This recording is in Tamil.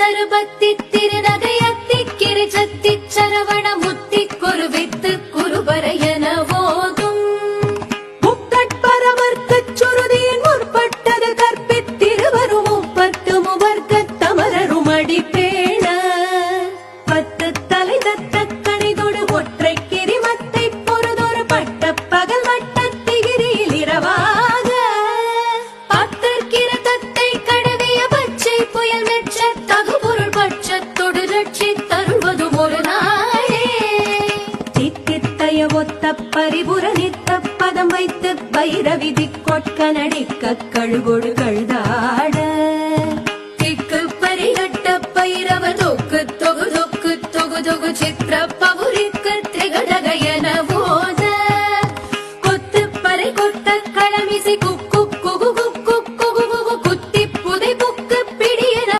தருபத்தி திருநகையத்தி கிரிச்சத்தி சரவண முத்தி குருவித்து குருபரையன போதும் முக்கட்பரவர்க்கச் சுருதியின் முற்பட்டது கற்பித்திருவரும் முப்பத்து முவர்க்கத் தமரரும் அடிப்பேண பத்து தலை தத்த கணிதொடு ஒற்றை கிரிமத்தை பொறுதொரு பட்ட பகல் வட்டத்திகிரியில் இரவாக பத்தற்கிரதத்தை கடவிய பச்சை புயல் மெச்ச தகுபொருள் பட்சத்தொடு ரட்சி தருள்வதும் ஒரு நாளே தித்தித்தய ஒத்த பரிபுர நித்த பதம் வைத்து பைரவிதி கொட்க நடிக்க கழுகொடு கழுதாள்